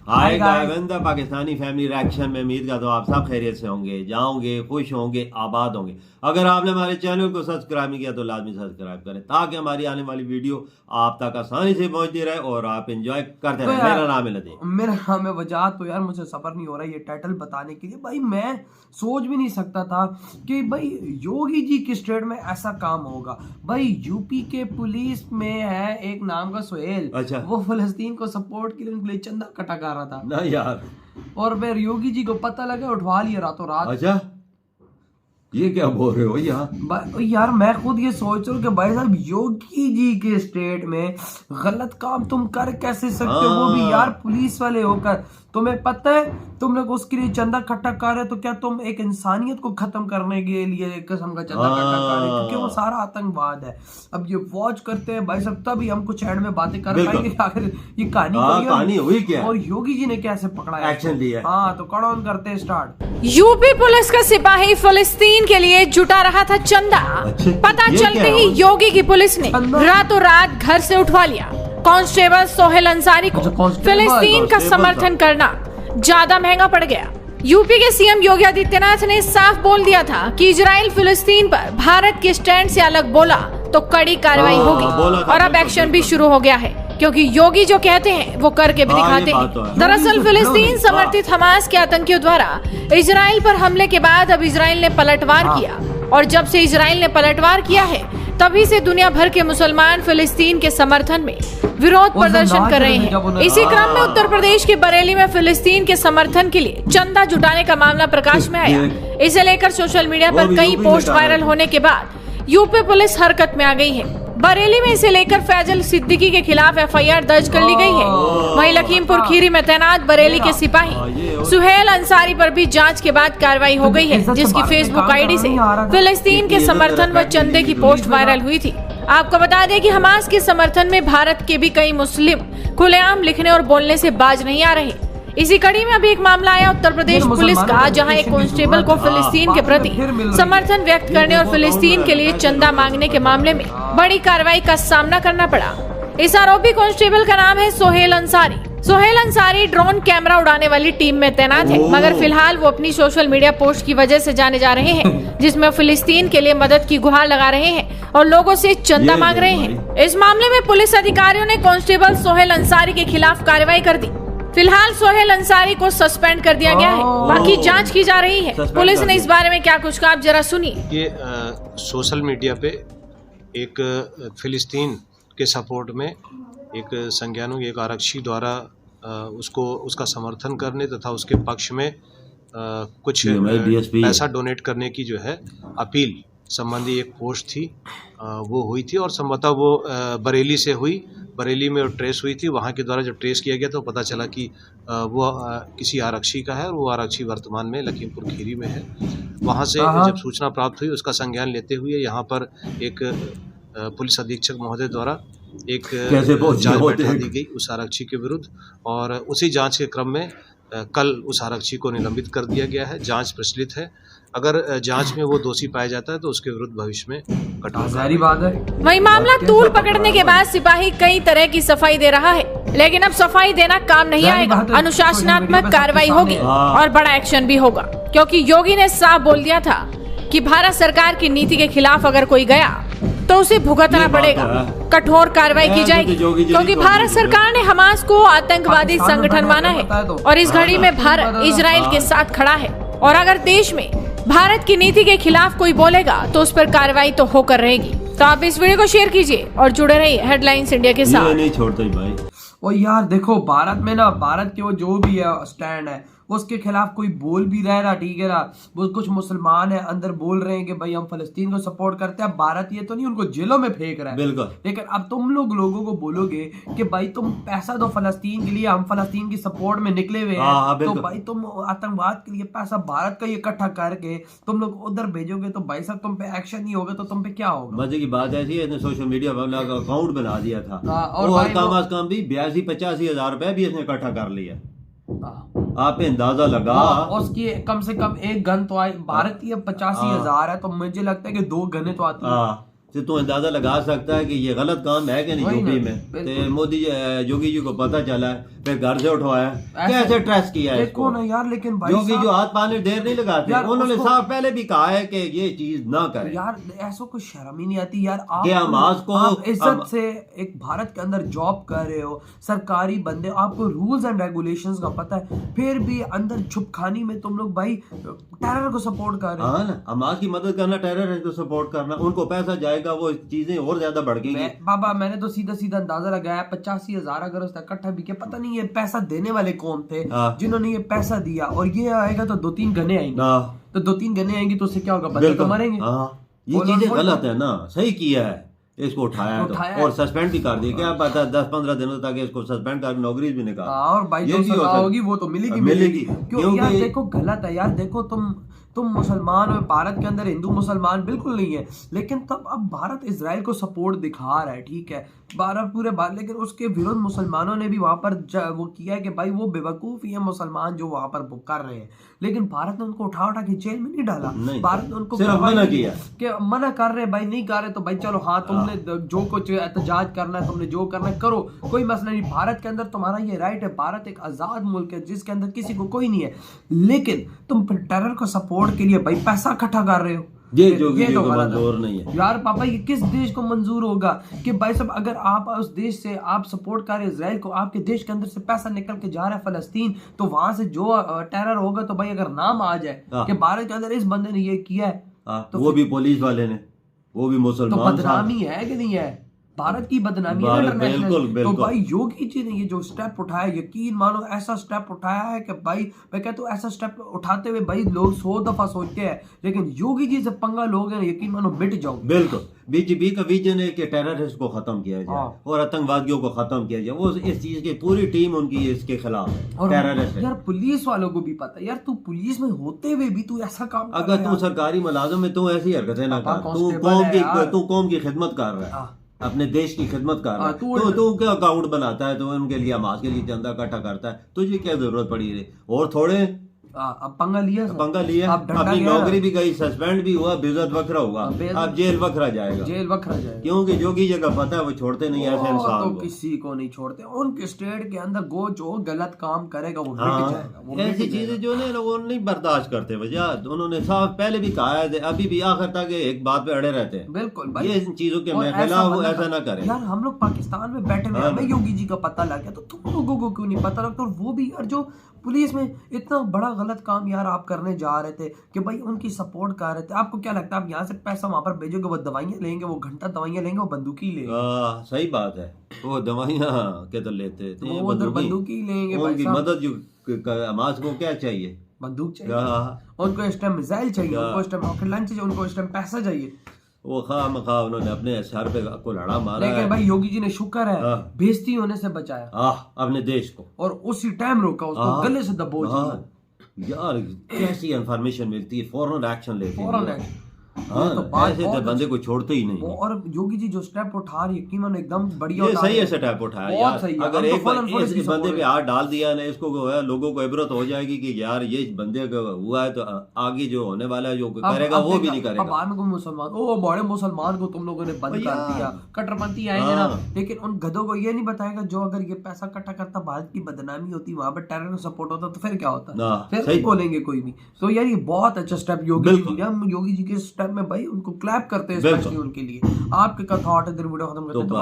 Hi guys, Pakistani family reaction में उम्मीद करता हूँ आप सब खैरियत से होंगे, जाओगे, खुश होंगे, आबाद होंगे। अगर आपने हमारे चैनल को सब्सक्राइब नहीं किया तो लाजमी सब्सक्राइब करें ताकि हमारी आने वाली वीडियो आप तक आसानी से पहुंचती रहे और आप एंजॉय करते रहे। मेरा नाम है लतीफ। मेरा नाम है वजाहत। तो यार मुझे सब्र नहीं हो रहा ये टाइटल बताने के लिए। भाई मैं सोच भी नहीं सकता था कि भाई योगी जी की स्टेट में ऐसा काम होगा। भाई यूपी के पुलिस में है एक नाम का सुहेल, अच्छा। वो फलस्तीन को सपोर्ट के लिए उनके लिए चंदा इकट्ठा कर रहा था ना यार, और फिर योगी जी को पता लगा, उठवा लिया रातों रात। अच्छा ये क्या बोल रहे हो यार? यार मैं खुद ये सोच रहा हूँ कि भाई साहब योगी जी के स्टेट में गलत काम तुम कर कैसे सकते हो, वो भी यार पुलिस वाले होकर। तुम्हें पता है तुम लोग उसके लिए चंदा इकट्ठा कर रहे हो तो क्या तुम एक इंसानियत को खत्म करने के लिए एक किस्म का चंदा इकट्ठा कर रहे हो, क्योंकि वो सारा आतंकवाद है। अब ये वॉच करते हैं भाई साहब, तभी हम कुछ एंड में बातें कर पाएंगे आखिर ये कहानी हुई क्या और योगी जी ने कैसे पकड़ा एक्शन लिया। हाँ तो कौन ऑन करते हैं स्टार्ट। यूपी पुलिस का सिपाही फिलिस्तीन के लिए जुटा रहा था चंदा। पता चलते ही योगी की पुलिस ने रातों रात घर से उठवा लिया। कांस्टेबल सोहेल अंसारी को फिलिस्तीन का समर्थन करना ज्यादा महंगा पड़ गया। यूपी के सीएम योगी आदित्यनाथ ने साफ बोल दिया था कि इजराइल फिलिस्तीन पर भारत के स्टैंड से अलग बोला तो कड़ी कार्रवाई होगी, और अब एक्शन भी शुरू हो गया है, क्योंकि योगी जो कहते हैं वो करके भी दिखाते हैं। दरअसल फिलिस्तीन समर्थित हमास के आतंकियों द्वारा इजराइल पर हमले के बाद अब इजराइल ने पलटवार किया, और जब से इजराइल ने पलटवार किया है तभी से दुनिया भर के मुसलमान फिलिस्तीन के समर्थन में विरोध प्रदर्शन कर रहे हैं। इसी क्रम में उत्तर प्रदेश के बरेली में फिलिस्तीन के समर्थन के लिए चंदा जुटाने का मामला प्रकाश में आया। इसे लेकर सोशल मीडिया पर कई पोस्ट वायरल होने के बाद यूपी पुलिस हरकत में आ गई है। बरेली में इसे लेकर फैजल सिद्दीकी के खिलाफ एफआईआर दर्ज कर ली गई है। वहीं लखीमपुर खीरी में तैनात बरेली के सिपाही सुहेल अंसारी पर भी जांच के बाद कार्रवाई हो गई है, जिसकी फेसबुक आईडी से फिलिस्तीन के समर्थन व चंदे की पोस्ट वायरल हुई थी। आपको बता दें कि हमास के समर्थन में भारत के भी कई मुस्लिम खुलेआम लिखने और बोलने से बाज नहीं आ रहे। इसी कड़ी में अभी एक मामला आया उत्तर प्रदेश पुलिस का, जहां एक कांस्टेबल को फिलिस्तीन के प्रति समर्थन व्यक्त करने और फिलिस्तीन के लिए चंदा मांगने के मामले में बड़ी कार्रवाई का सामना करना पड़ा। इस आरोपी कांस्टेबल का नाम है सोहेल अंसारी। सोहेल अंसारी ड्रोन कैमरा उड़ाने वाली टीम में तैनात है, मगर फिलहाल वो अपनी सोशल मीडिया पोस्ट की वजह से जाने जा रहे हैं, जिसमें फिलिस्तीन के लिए मदद की गुहार लगा रहे हैं और लोगों से चंदा मांग रहे हैं। इस मामले में पुलिस अधिकारियों ने कांस्टेबल सोहेल अंसारी के खिलाफ कार्रवाई कर दी। फिलहाल सोहेल अंसारी को सस्पेंड कर दिया गया है, बाकी जांच की जा रही है। पुलिस ने इस बारे में क्या कुछ कहा, आप जरा सुनिए। ये सोशल मीडिया पे एक फिलिस्तीन के सपोर्ट में एक संज्ञानु एक आरक्षी द्वारा उसका समर्थन करने तथा उसके पक्ष में कुछ पैसा डोनेट करने की जो है अपील संबंधी एक पोस्ट थी, वो हुई थी, और संभवतः वो बरेली से हुई। बरेली में ट्रेस हुई थी, वहाँ के द्वारा जब ट्रेस किया गया तो पता चला कि वो किसी आरक्षी का है, और वो आरक्षी वर्तमान में लखीमपुर खीरी में है। वहाँ से जब सूचना प्राप्त हुई उसका संज्ञान लेते हुए यहाँ पर एक पुलिस अधीक्षक महोदय द्वारा एक जांच बैठा दी गई उस आरक्षी के विरुद्ध, और उसी जांच के क्रम में कल उस आरक्षी को निलंबित कर दिया गया है। जांच प्रचलित है, अगर जांच में वो दोषी पाया जाता है तो उसके विरुद्ध भविष्य में कठोर बात है। वही मामला तूल पकड़ने के बाद सिपाही कई तरह की सफाई दे रहा है, लेकिन अब सफाई देना काम नहीं आएगा। अनुशासनात्मक कार्रवाई होगी और बड़ा एक्शन भी होगा, क्योंकि योगी ने साफ बोल दिया था कि भारत सरकार की नीति के खिलाफ अगर कोई गया तो उसे भुगतना पड़ेगा, कठोर कार्रवाई की जाएगी, क्योंकि भारत सरकार ने हमास को आतंकवादी संगठन माना है और इस घड़ी में भारत इजराइल के साथ खड़ा है, और अगर देश में भारत की नीति के खिलाफ कोई बोलेगा तो उस पर कार्रवाई तो होकर रहेगी। तो आप इस वीडियो को शेयर कीजिए और जुड़े रहिए हेडलाइंस इंडिया के साथ। नहीं छोड़ते भाई। और यार देखो भारत में ना, भारत के वो जो भी है स्टैंड है उसके खिलाफ कोई बोल भी रहा है ना, ठीक है ना, वो कुछ मुसलमान है अंदर बोल रहे हैं कि भाई हम फलस्तीन को सपोर्ट करते हैं। भारत ये तो नहीं उनको जेलों में फेंक रहा है, बिल्कुल। लेकिन अब तुम लोगों को बोलोगे कि भाई तुम पैसा दो फलस्तीन के लिए, हम फलस्तीन की सपोर्ट में निकले हुए हैं, तो भाई तुम आतंकवाद के लिए पैसा भारत का इकट्ठा करके तुम लोग उधर भेजोगे तो भाई साहब तुम पे एक्शन नहीं होगा तो तुम पे क्या होगा। मजे की बात ऐसी है, सोशल मीडिया पर अकाउंट बना दिया था, और कम अज कम भी 82-85 हजार रुपए भी इसने इकट्ठा कर लिया। आप अंदाजा लगा उसकी कम से कम एक गन तो आई, भारतीय 85,000 है, तो मुझे लगता है कि 2 गने तो आती है। से तू अंदाजा लगा सकता है कि ये गलत काम है कि नहीं वही यूपी ना, में। बिल्कुल। तो मोदी योगी जी को पता चला है, फिर घर से उठवाया, कैसे ट्रेस किया है देखो इसको। ना यार, लेकिन भाई योगी साहब, जो हाथ पाने देर नहीं लगाते, यार उन्होंने उसको- साफ पहले भी कहा है कि ये चीज ना करें। यार ऐसा कोई शर्म ही नहीं आती यार। आप कि हमास को आप इज्जत से एक भारत के अंदर जॉब कर रहे हो, सरकारी बंदे, आपको रूल्स एंड रेगुलेशंस का पता है, फिर भी अंदर छुपखानी में तुम लोग भाई टेरर को सपोर्ट कर रहे हो। हाँ ना, हमास की मदद करना, टेररिस्ट को सपोर्ट करना, उनको पैसा जाएगा, वो चीजें और ज्यादा बढ़ गई। बाबा मैंने तो सीधा सीधा अंदाजा लगाया 85,000 अगर उसका इकट्ठा भी किया, पता नहीं ये पैसा देने वाले कौन थे हाँ। जिन्होंने ये पैसा दिया। और ये आएगा तो 2-3 गने आएंगे, हाँ, तो 2-3 गने आएंगी तो उससे क्या होगा, बच्चे तो बिल्कुल। मरेंगे। हाँ, ये बोलो, चीजें बोलो। गलत है ना, सही किया है इसको उठाया उठाया तो, और सस्पेंड भी कर दिया। क्या पता 10-15 दिनों तक इसको सस्पेंड कर, नौकरी भी निकाल। हाँ, और भाई ये जो भी हो सजा सकता- होगी वो तो मिलेगी मिलेगी। क्यों क्योंकि- यार देखो गलत है यार। देखो तुम मुसलमान हो, भारत के अंदर हिंदू मुसलमान बिल्कुल नहीं है, लेकिन तब अब भारत इजराइल को सपोर्ट दिखा रहा है, ठीक है, पूरे भारत, लेकिन उसके विरुद्ध मुसलमानों ने भी वहां पर वो किया है कि भाई वो बेवकूफ ही है मुसलमान जो वहां पर कर रहे हैं, लेकिन भारत ने उनको उठा के जेल में नहीं डाला। नहीं। भारत ने उनको सिर्फ कार्रवाई मना की किया। कि मना कर रहे भाई, नहीं कर रहे तो भाई चलो हाँ तुमने जो कुछ एहतजाज करना है, तुमने जो करना है करो, कोई मसला नहीं। भारत के अंदर तुम्हारा ये राइट है, भारत एक आजाद मुल्क है जिसके अंदर किसी को कोई नहीं है, लेकिन तुम टेरर को सपोर्ट के लिए भाई पैसा इकट्ठा कर रहे हो, ये योगी जी तो को गलत है। मंजूर नहीं है। यार पापा ये किस देश को मंजूर होगा कि भाई साहब अगर आप उस देश से आप सपोर्ट कर रहे हैं इजराइल को, आपके देश के अंदर से पैसा निकल के जा रहा है फलस्तीन, तो वहां से जो टेरर होगा तो भाई अगर नाम आ जाए हाँ। कि भारत के अंदर इस बंदे ने ये किया है, तो वो भी पुलिस वाले ने, वो भी तो मुसलमान बदनामी है कि नहीं है? भारत की बदनामी है भारत- इंटरनेशनल। बिल्कुल, तो बिल्कुल। भाई योगी जी ने ये जो स्टेप उठाया, यकीन मानो ऐसा स्टेप उठाया है कि भाई मैं कहता हूँ ऐसा स्टेप उठाते हुए भाई लोग 100 दफा सोचते हैं, लेकिन योगी जी से पंगा लोग हैं यकीन मानो मिट जाओ। बिल्कुल। बीजेपी का विजन है कि टेररिस्ट को खत्म किया जाए हाँ। और आतंकवादियों को खत्म किया जाए। वो इस चीज की पूरी टीम उनकी इसके खिलाफ है, और टेररिस्ट है। यार पुलिस वालों को भी पता है यार, तू पुलिस में होते हुए भी तू ऐसा काम कर अगर रहा तू है। सरकारी मुलाजिम में तू ऐसी हरकतें ना पापा कर, तू कांस्टेबल है यार। कौम की खिदमत कर रहा है, हाँ। अपने देश की खिदमत कर रहा हाँ, है, तू- तू क्या अकाउंट बनाता है, तो उनके लिए हमास के लिए चंदा इकट्ठा करता है, तुझे क्या जरूरत पड़ी रे? और थोड़े अब पंगा लिया सर। पंगा लिया, अब डंडा अपनी गया ना। नौकरी भी गई, सस्पेंड भी हुआ, बेइज्जत वखरा हुआ, अब जेल वखरा जाएगा। जेल वखरा जाएगा। क्योंकि योगी जी का पता है वो छोड़ते नहीं ऐसे वो इंसान तो को। किसी को नहीं छोड़ते, उनके स्टेट के अंदर जो गलत काम करेगा वो मिट हाँ, जाएगा, वो मिट ऐसी जाएगा। चीजें जो है ना वो नहीं बर्दाश्त करते वजह। उन्होंने साफ पहले भी कहा है, अभी भी आखिर तक एक बात पे अड़े रहते हैं। बिल्कुल भाई, ये इन चीजों के और मैं खिलाफ हूं, बनना ऐसा ना करें। यार हम लोग पाकिस्तान में बैठे हुए हैं, हाँ। हमें योगी जी का पता लग गया, तो तुम लोगों को क्यों नहीं पता लगता? और वो भी यार जो पुलिस में इतना बड़ा गलत काम यार आप करने जा रहे थे कि भाई उनकी सपोर्ट कर रहे थे। आपको क्या लगता है आप यहाँ से पैसा वहां पर भेजोगे, वो दवाइयाँ लेंगे, वो घंटा दवाइयाँ लेंगे, वो बंदूकी लेंगे, सही बात है, वो दवाइयाँ के तो लेते थे, वो उधर बंदूकी लेंगे भाई उनकी साहब। मदद जो हमास को क्या चाहिए? बंदूक चाहिए हाँ, उनको, इस टाइम मिसाइल चाहिए हाँ। उनको, इस टाइम रॉकेट लॉन्च चाहिए उनको, इस टाइम पैसा चाहिए। वो खा उन्होंने अपने सर पे को लड़ा मारा लेकिन है। भाई योगी जी ने शुक्र है हाँ। बेइज्जती होने से बचाया अपने देश को, और उसी टाइम रोका उसको, हाँ। गले से दबोच लिया। हाँ, यार कैसी इंफॉर्मेशन मिलती है, फौरन एक्शन लेते फौरन हैं। एक्शन। हाँ, ये तो बात ऐसे बहुत तो बंदे को छोड़ते ही नहीं। और योगी जी जो स्टेप उठा रही है यकीनन एकदम बढ़िया ये उठा सही रहे है हैं। स्टेप उठाया बहुत यार। सही है। अगर हम तो एक फौरन फौरन इस इसकी बंदे support पे है। हाथ डाल दिया ना, इसको जो है लोगों को इबरत हो जाएगी कि यार ये इस बंदे का हुआ है, तो आगे जो होने वाला है जो करेगा वो भी नहीं अब करेगा। बाद में कोई मुसलमान, ओ बड़े मुसलमान को तुम लोगों ने बंद कर यार। दिया, कट्टरपंथी आएंगे ना, हाँ। लेकिन उन गधों को ये नहीं बताएगा जो अगर ये पैसा इकट्ठा करता भारत की बदनामी होती, वहां पर टेरर को सपोर्ट होता, तो फिर क्या होता? ना, फिर सही नहीं बोलेंगे कोई भी। तो यार ये बहुत अच्छा स्टेप योगी जी बिल्कुल। ने, हम योगी जी के स्टेप में भाई उनको क्लैप करते हैं बिल्कुल। स्पेशली उनके लिए। आपके क्या थॉट है? वीडियो खत्म करते हैं तो तो